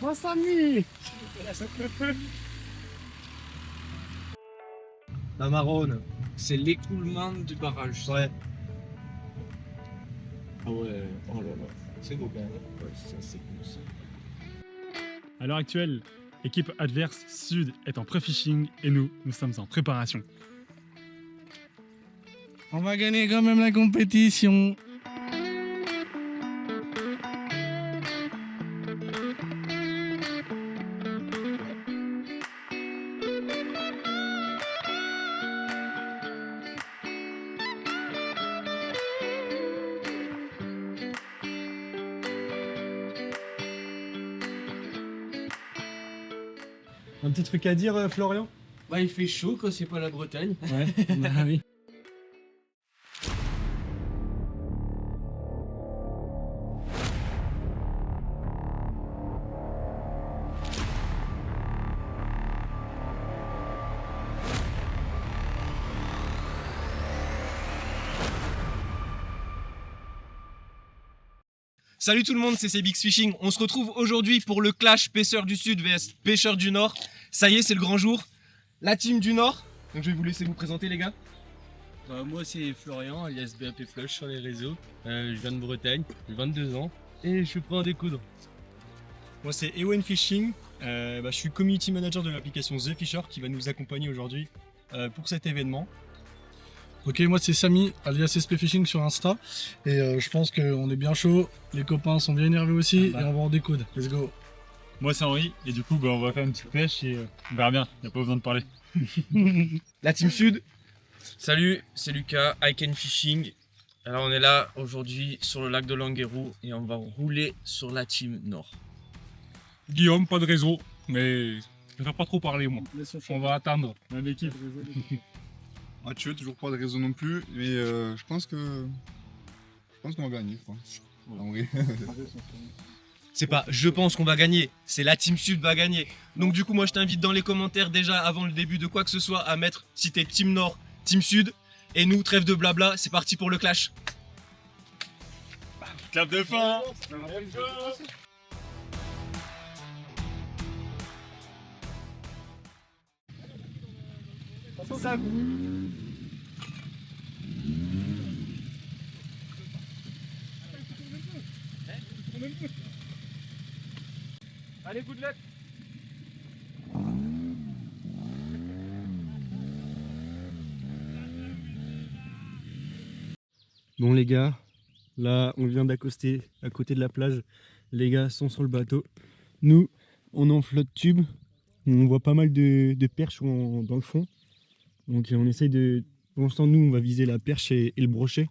Mon Samy. La marronne. C'est l'écoulement du barrage. Ouais. Ah ouais, oh là là. C'est beau quand même. Ouais, ça c'est cool ça. À l'heure actuelle, l'équipe adverse Sud est en pré-fishing et nous sommes en préparation. On va gagner quand même la compétition. Un petit truc à dire, Florian? Bah il fait chaud quand c'est pas la Bretagne. Ouais, bah oui. Salut tout le monde, c'est CBX Fishing. On se retrouve aujourd'hui pour le clash pêcheurs du Sud vs pêcheurs du Nord. Ça y est, c'est le grand jour. La team du Nord. Donc je vais vous laisser vous présenter les gars. Bah, moi c'est Florian alias BAP Flush sur les réseaux. Je viens de Bretagne, j'ai 22 ans et je suis prêt à découdre. Moi c'est Ewen Fishing, je suis community manager de l'application The Fisher qui va nous accompagner aujourd'hui pour cet événement. Ok, moi c'est Samy, alias SP Fishing sur Insta. Et je pense qu'on est bien chaud, les copains sont bien énervés aussi, et on va en découdre. Let's go. Moi c'est Henri et du coup on va faire une petite pêche et on verra bien, il n'y a pas besoin de parler. La team Sud. Salut, c'est Lucas, I Can Fishing. Alors on est là aujourd'hui sur le lac de Languérou et on va rouler sur la team Nord. Guillaume, pas de réseau, mais je vais pas trop parler moi. On va attendre même équipe. Mathieu, toujours pas de réseau non plus, mais je pense qu'on va gagner. Quoi. En vrai. C'est pas je pense qu'on va gagner, c'est la team Sud va gagner. Donc du coup moi je t'invite dans les commentaires déjà avant le début de quoi que ce soit à mettre si t'es team Nord, team Sud. Et nous, trêve de blabla, c'est parti pour le clash. Clap de fin. Allez, good luck. Bon les gars, là on vient d'accoster à côté de la plage. Les gars sont sur le bateau. Nous, on est en flotte tube. On voit pas mal de perches dans le fond. Donc on essaye de... Pour l'instant nous on va viser la perche et le brochet.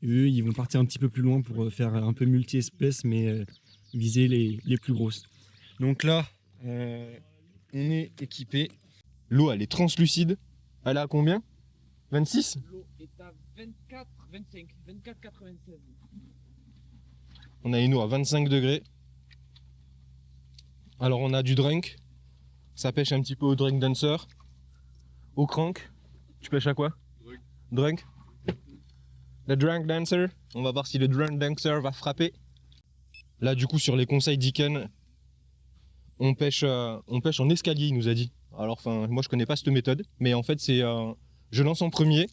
Et eux ils vont partir un petit peu plus loin pour faire un peu multi-espèces mais viser les plus grosses. Donc là, on est équipé. L'eau elle est translucide. Elle est à combien? 26? L'eau est à 24, 25, 24, 96. On a une eau à 25 degrés. Alors on a du drunk. Ça pêche un petit peu au drunk dancer. Au crank. Tu pêches à quoi? Drunk. Le drunk dancer. On va voir si le drunk dancer va frapper. Là du coup sur les conseils d'Iken, on pêche en escalier il nous a dit. Alors enfin moi je connais pas cette méthode. Mais en fait c'est je lance en premier.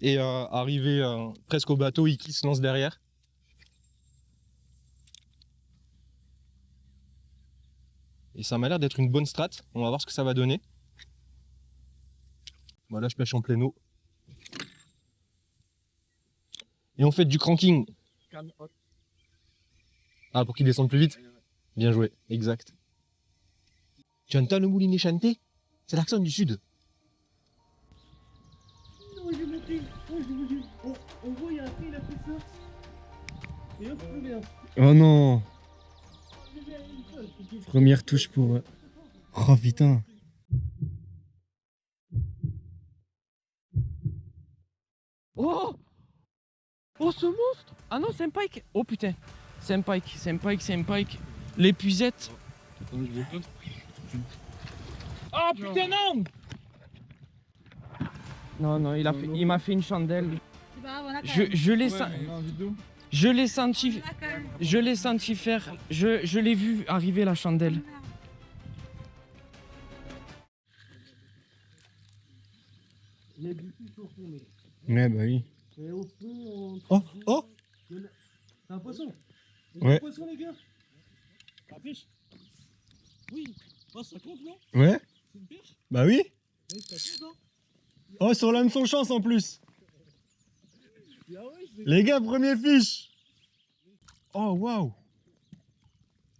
Et arrivé presque au bateau, il se lance derrière. Et ça m'a l'air d'être une bonne strat. On va voir ce que ça va donner. Voilà, je pêche en pleine eau. Et on fait du cranking. Ah, pour qu'il descende plus vite? Bien joué, exact. Tu entends le moulinet chanter? C'est l'accent du Sud. Oh non. Première touche pour... Oh putain. Oh! Oh ce monstre! Ah non c'est un pike! Oh putain! C'est un pike, c'est un pike, c'est un pike. L'épuisette. Oh putain non! Non, non, il m'a fait une chandelle. Je l'ai Je l'ai senti faire. Je l'ai vu arriver la chandelle. Ouais, bah oui. Oh, oh. C'est un poisson. Ouais. Un poisson, les gars. La pêche. Oui. Oh, ça compte, non? Ouais. C'est une perche? Bah oui. Oui, ça compte, hein? Oh, sur l'hameçon chance en plus. Ah ouais, Les gars, premier fiche. Oh, waouh.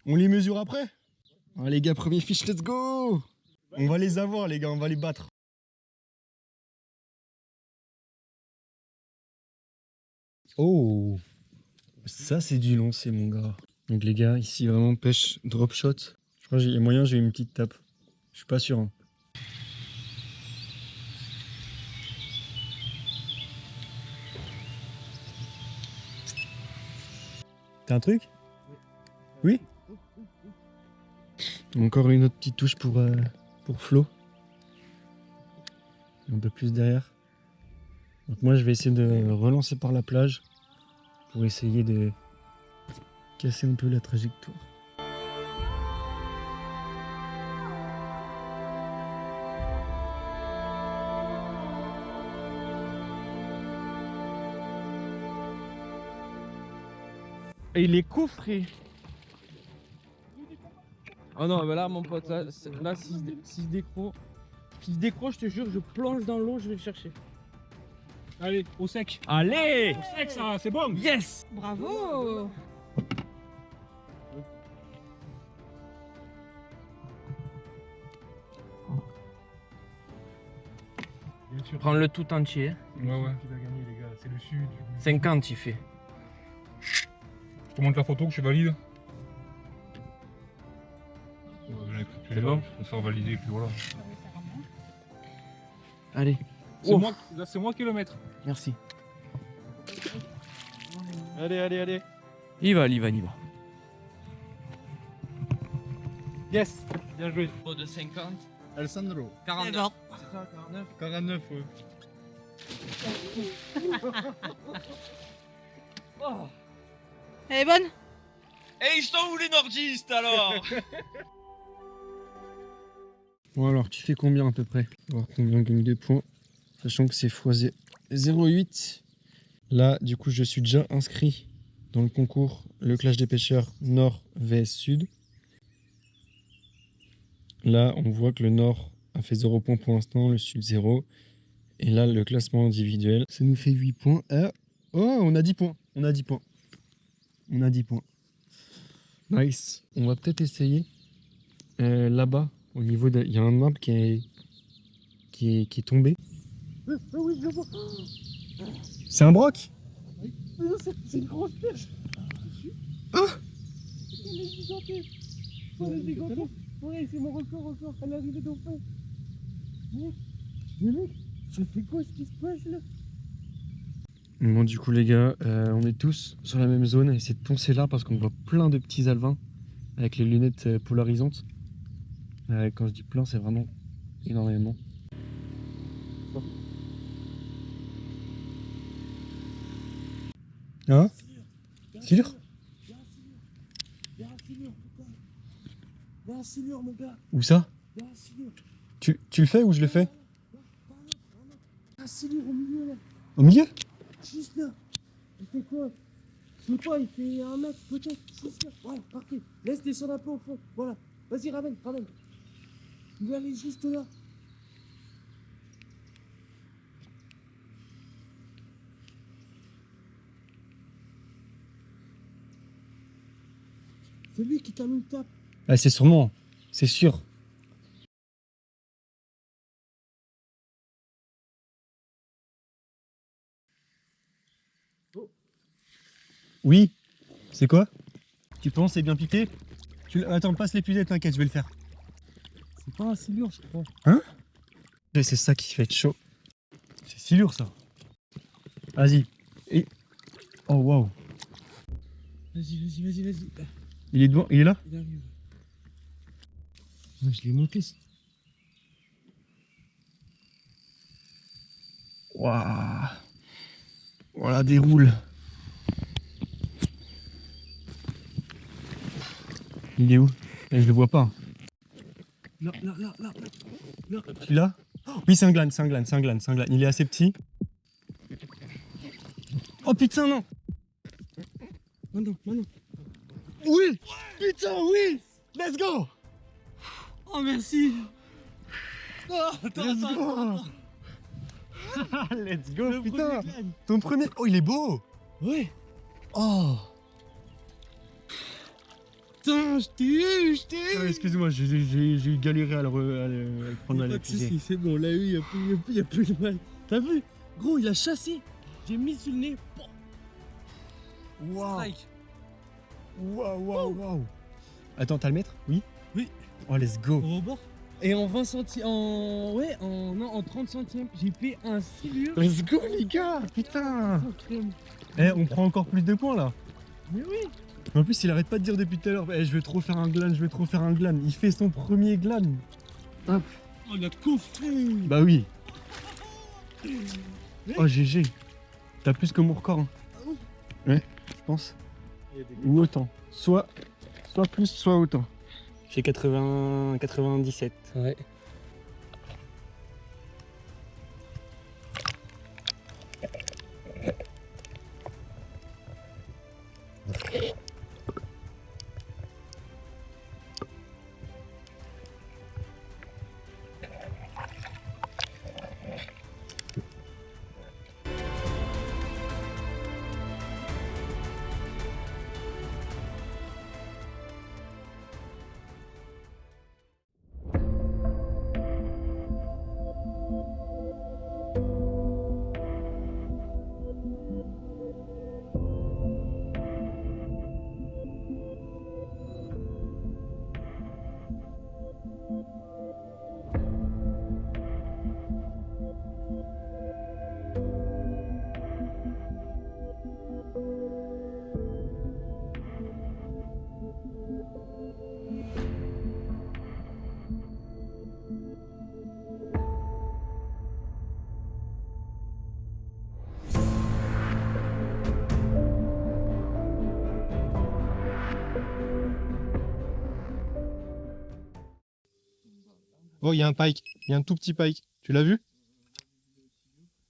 On les mesure après? Ah, les gars, premier fiche, let's go. On va les avoir, les gars, on va les battre. Oh, ça c'est du lancé, mon gars. Donc les gars, ici vraiment pêche drop shot. Je crois qu'il y a moyen, j'ai une petite tape. Je suis pas sûr. Hein. T'as un truc? Oui. Encore une autre petite touche pour Flo. Un peu plus derrière. Donc moi je vais essayer de relancer par la plage pour essayer de casser un peu la trajectoire. Et il est coffré. Oh non, mais là, mon pote, là, s'il se décroche, je te jure, je plonge dans l'eau, je vais le chercher. Allez, au sec. Allez! Au sec, ça, c'est bon. Yes! Bravo. Bien sûr. Prends-le tout entier. Ouais, ouais. Qui va gagner, les gars? C'est le sud. 50, il fait. Je te montre la photo que je valide. C'est bon? Je vais faire valider, puis voilà. Allez. C'est Oh. moi, là, c'est moi qui le maître. Merci. Allez, allez, allez. Il va, il va, il va. Yes, bien joué. De 50. Alessandro. 49. C'est ça, 49. 49, ouais. Oh. Elle est bonne? Et ils sont où les nordistes alors? Bon alors, tu fais combien à peu près? On va voir combien on gagne de points. Sachant que c'est x 0,8. Là, du coup, je suis déjà inscrit dans le concours Le Clash des pêcheurs Nord vs Sud. Là, on voit que le Nord a fait 0 points pour l'instant, le Sud 0. Et là, le classement individuel, ça nous fait 8 points. Ah, oh, on a 10 points. On a 10 points. On a 10 points. Nice. On va peut-être essayer là-bas, au niveau de... Il y a un arbre qui est tombé. Ah oui, je le vois. C'est un broc? Mais non, c'est une grosse perche. Ah! Ouais, c'est mon record encore. Elle est arrivée d'en face. Mais mec, ça fait quoi ce qui se passe là? Bon, du coup, les gars, on est tous sur la même zone. Essayez de poncer là parce qu'on voit plein de petits alevins avec les lunettes polarisantes. Quand je dis plein, c'est vraiment énormément. Hein? Silure? Il y a un silure, mon gars. Où ça? Il y a un silure. Tu le fais ou je le fais? Un silure au milieu là. Au milieu? Juste là. Il fait quoi? Je sais pas, il fait 1 mètre peut-être. Juste là. Ouais, parfait. Laisse descendre un peu au fond. Voilà. Vas-y, ramène. Il va aller juste là. C'est lui qui t'a mis une tape. Ah, c'est sûrement. C'est sûr. Oui. C'est quoi? Tu penses c'est bien piqué? Attends, passe l'épuisette, t'inquiète, je vais le faire. C'est pas un silure, je crois. Hein? C'est ça qui fait chaud. C'est si lourd ça. Vas-y. Et... Oh waouh. Vas-y. Il est devant, il est là? Il arrive. Ouais, je l'ai monté. Waouh. Voilà, déroule. Il est où? Je le vois pas. Là, là, là, là. Celui-là? Oui, c'est un glane, c'est un glane, c'est un glane, c'est un glane. Il est assez petit. Oh putain, non! Maintenant, maintenant. Oui! Putain, oui! Let's go! Oh, merci. Let's go! Let's go, putain! Ton premier. Oh, il est beau! Ouais. Oh! Putain, je t'ai eu, je t'ai eu. Excuse-moi, j'ai galéré à le prendre à Pas la de soucis, c'est bon, on l'a eu, il y a plus de mal. T'as vu? Gros, il a chassé. J'ai mis sur le nez. Waouh! Strike. Waouh! Attends, t'as le mètre? Oui? Oui. Oh, let's go! Au rebord. Et en 20 centimes, en 30 centimes, j'ai fait un silure. Let's go, les gars! Putain! Sans crème. Eh, on prend encore plus de points là! Mais oui. En plus, il arrête pas de dire depuis tout à l'heure, eh, je vais trop faire un glane, je vais trop faire un glane. Il fait son premier glane. Oh, il a coffré. Bah oui. Oh, GG. T'as plus que mon record. Hein. Ouais, je pense. Ou autant. Soit plus, soit autant. J'ai 97. Ouais. Oh, il y a un pike. Il y a un tout petit pike. Tu l'as vu?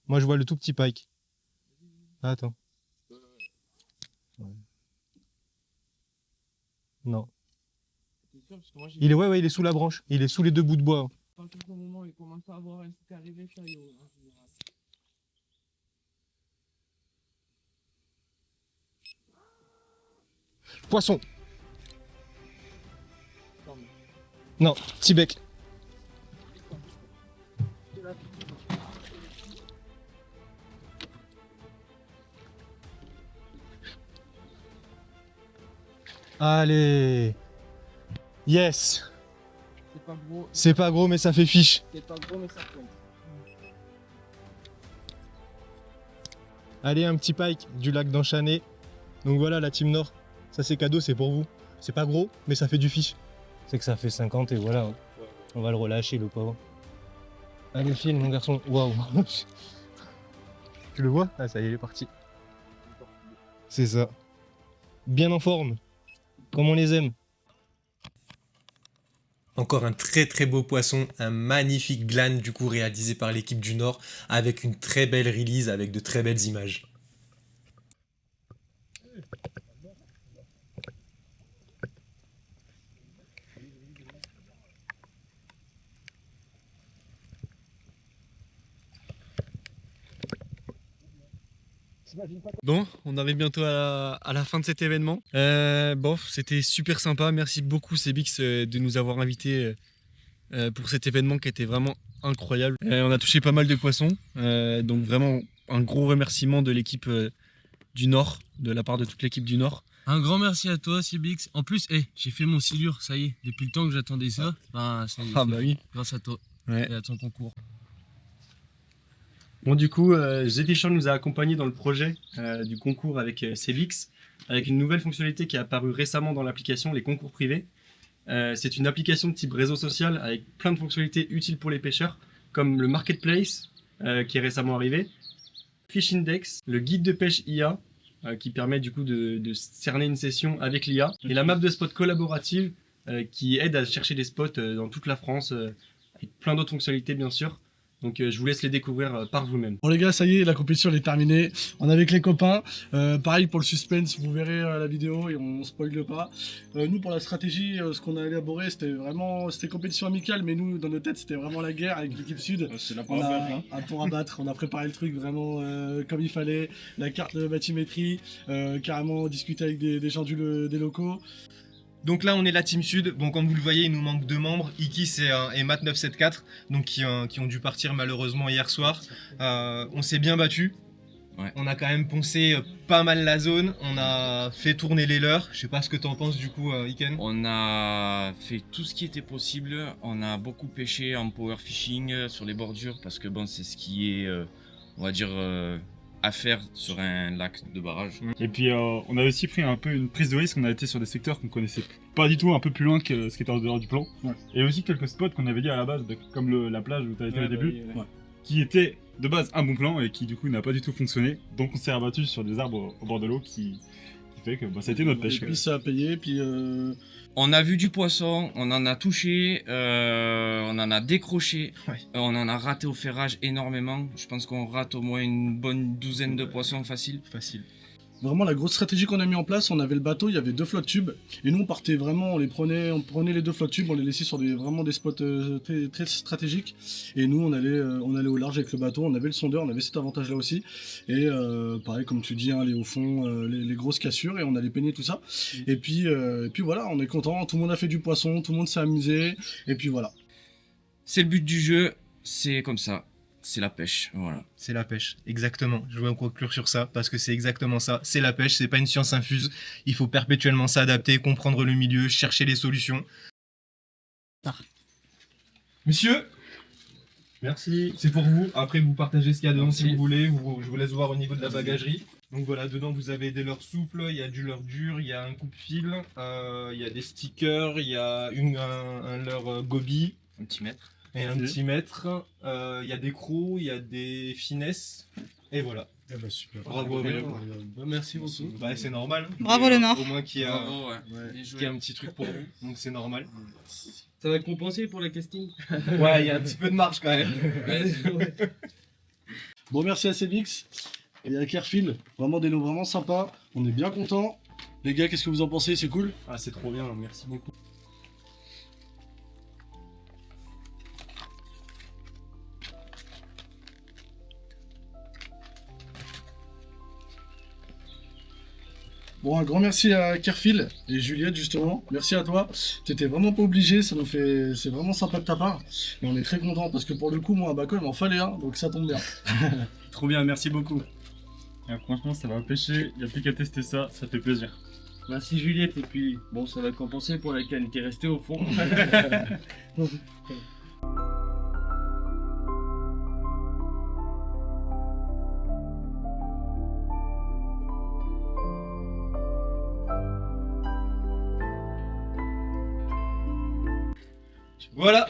Moi, je vois le tout petit pike. Ah, attends. Ouais. Non. Il est, ouais, il est sous la branche. Il est sous les deux bouts de bois. À partir du moment où il commence à avoir un truc arrivé, ça y est. Poisson. Non, petit bec. Allez. Yes. C'est pas gros, C'est pas gros, mais ça fait fiche. c'est pas gros, mais ça compte. Allez, un petit pike du lac d'Enchané. Donc voilà, la team Nord. Ça, c'est cadeau, c'est pour vous. C'est pas gros, mais ça fait du fiche. C'est que ça fait 50 et voilà. On va le relâcher, le pauvre. Allez, file, mon garçon. Waouh. Tu le vois? Ah, ça y est, il est parti. C'est ça. Bien en forme. Comme on les aime. Encore un très très beau poisson, un magnifique glane du coup réalisé par l'équipe du Nord avec une très belle release, avec de très belles images. Bon, on arrive bientôt à la fin de cet événement. Bon, c'était super sympa. Merci beaucoup Sebix de nous avoir invités pour cet événement qui était vraiment incroyable. On a touché pas mal de poissons. Donc vraiment un gros remerciement de l'équipe du Nord, de la part de toute l'équipe du Nord. Un grand merci à toi, Cibix. En plus, j'ai fait mon silure, ça y est. Depuis le temps que j'attendais ça, ben, ça y est, Ah bah oui. grâce à toi Ouais. et à ton concours. Bon, du coup, Zephyr nous a accompagnés dans le projet du concours avec Sebix, avec une nouvelle fonctionnalité qui est apparue récemment dans l'application, les concours privés. C'est une application de type réseau social avec plein de fonctionnalités utiles pour les pêcheurs, comme le marketplace qui est récemment arrivé, Fish Index, le guide de pêche IA, qui permet du coup de cerner une session avec l'IA. Et la map de spots collaborative qui aide à chercher des spots dans toute la France, avec plein d'autres fonctionnalités bien sûr. Donc je vous laisse les découvrir par vous-même. Bon les gars, ça y est, la compétition elle est terminée. On est avec les copains. Pareil pour le suspense, vous verrez la vidéo et on spoile pas. Nous pour la stratégie, ce qu'on a élaboré, c'était compétition amicale, mais nous dans nos têtes c'était vraiment la guerre avec l'équipe sud. C'est là On a un pour abattre, on a préparé le truc vraiment comme il fallait. La carte de bathymétrie, carrément discuter avec des gens des locaux. Donc là, on est la Team Sud. Bon, comme vous le voyez, il nous manque 2 membres, Ikis et Matt974, donc qui ont dû partir malheureusement hier soir. On s'est bien battu. Ouais. On a quand même poncé pas mal la zone. On a fait tourner les leurs. Je sais pas ce que t'en penses du coup, Iken. On a fait tout ce qui était possible. On a beaucoup pêché en power fishing sur les bordures parce que bon, c'est ce qui est, on va dire, à faire sur un lac de barrage. Et puis on a aussi pris un peu une prise de risque, on a été sur des secteurs qu'on connaissait pas du tout, un peu plus loin que ce qui était en dehors du plan. Ouais. Et aussi quelques spots qu'on avait dit à la base, comme la plage où tu as été au début, ouais. qui étaient de base un bon plan et qui du coup n'a pas du tout fonctionné. Donc on s'est rabattu sur des arbres au bord de l'eau qui fait que ça a été notre pêche. Et puis ça a payé, puis On a vu du poisson, on en a touché, on en a décroché, Ouais. On en a raté au ferrage énormément. Je pense qu'on rate au moins une bonne douzaine de poissons facile. Facile. vraiment la grosse stratégie qu'on a mis en place, on avait le bateau, il y avait 2 flottes tubes, et nous on partait vraiment, on prenait les 2 flottes tubes, on les laissait sur vraiment des spots très, très stratégiques, et nous on allait au large avec le bateau, on avait le sondeur, on avait cet avantage là aussi, et pareil comme tu dis, hein, les hauts fonds, les grosses cassures, et on allait peigner tout ça, et puis voilà, on est content, tout le monde a fait du poisson, tout le monde s'est amusé, et puis voilà. C'est le but du jeu, c'est comme ça. C'est la pêche, voilà. C'est la pêche, exactement. Je vais conclure sur ça, parce que c'est exactement ça. C'est la pêche, c'est pas une science infuse. Il faut perpétuellement s'adapter, comprendre le milieu, chercher les solutions. Monsieur, merci. C'est pour vous. Après, vous partagez ce qu'il y a dedans si vous voulez. Je vous laisse voir au niveau de la bagagerie. Donc voilà, dedans vous avez des leurres souples, il y a du leurre dur, il y a un coupe-fil, il y a des stickers, il y a un leurre goby. Un petit mètre. Et un petit mètre, il y a des crocs, il y a des finesses, et voilà. Eh ben, super. Bravo, bravo. Merci beaucoup. Bah, c'est normal. Bravo, Mais, le Nord. Au moins qu'il y a, Bravo, ouais. qu'il y a un petit truc pour vous, donc c'est normal. Ça va compenser pour le casting. Ouais, il y a un petit peu de marge quand même. Bon, merci à Célix et à Kerfil, vraiment des lots vraiment sympas, on est bien contents. Les gars, qu'est-ce que vous en pensez, c'est cool? Ah, c'est trop bien, merci beaucoup. Bon, un grand merci à Kerfil et Juliette justement, merci à toi. T'étais vraiment pas obligé, c'est vraiment sympa de ta part. Et on est très contents parce que pour le coup, moi à Baco, il m'en fallait un, donc ça tombe bien. Trop bien, merci beaucoup. Et franchement, ça va pêcher, il n'y a plus qu'à tester ça, ça fait plaisir. Merci Juliette, et puis bon, ça va compenser pour laquelle t'es resté au fond. Voilà.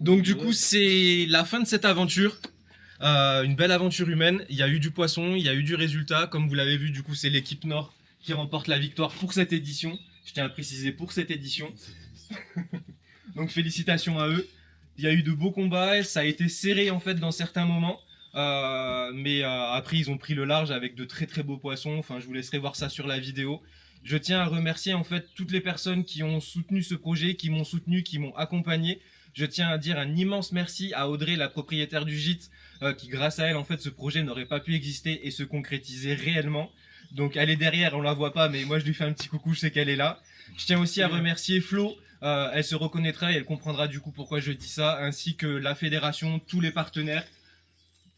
Donc du coup, c'est la fin de cette aventure. Une belle aventure humaine. Il y a eu du poisson, il y a eu du résultat. Comme vous l'avez vu, du coup, c'est l'équipe Nord qui remporte la victoire pour cette édition. Je tiens à préciser pour cette édition. Donc félicitations à eux. Il y a eu de beaux combats, ça a été serré en fait dans certains moments. Mais après, ils ont pris le large avec de très très beaux poissons. Enfin, je vous laisserai voir ça sur la vidéo. Je tiens à remercier en fait toutes les personnes qui ont soutenu ce projet, qui m'ont soutenu, qui m'ont accompagné. Je tiens à dire un immense merci à Audrey, la propriétaire du gîte, qui grâce à elle en fait ce projet n'aurait pas pu exister et se concrétiser réellement. Donc elle est derrière, on la voit pas, mais moi je lui fais un petit coucou, je sais qu'elle est là. Je tiens aussi à remercier Flo, elle se reconnaîtra et elle comprendra du coup pourquoi je dis ça, ainsi que la fédération, tous les partenaires.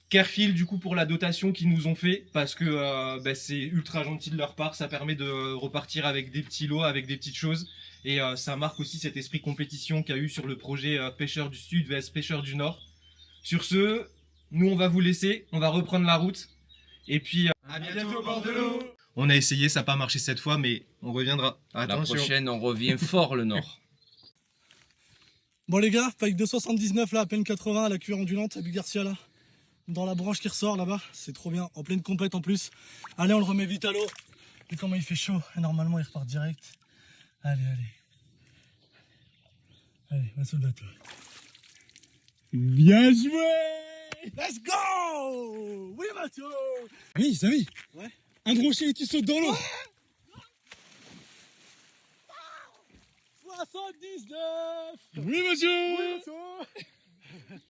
Kerfil du coup pour la dotation qu'ils nous ont fait parce que c'est ultra gentil de leur part, ça permet de repartir avec des petits lots, avec des petites choses et ça marque aussi cet esprit compétition qu'il y a eu sur le projet Pêcheurs du Sud vs Pêcheurs du Nord. Sur ce, nous on va vous laisser, on va reprendre la route et puis à bientôt au bord de l'eau. On a essayé, ça n'a pas marché cette fois mais on reviendra. Attention. La prochaine, on revient fort le Nord. Bon les gars, pike 279 là, à peine 80 à la cuillère ondulante, à Garcia là. dans la branche qui ressort là-bas. C'est trop bien, en pleine compète en plus. Allez, on le remet vite à l'eau. Et comment il fait chaud, et normalement il repart direct. Allez, allez. Allez, va sur le bateau. Bien joué! Let's go! Oui, Mathieu! Oui, Samy. Ouais. Un brochet et tu sautes dans l'eau. 79! Oui, monsieur! Oui, Mathieu!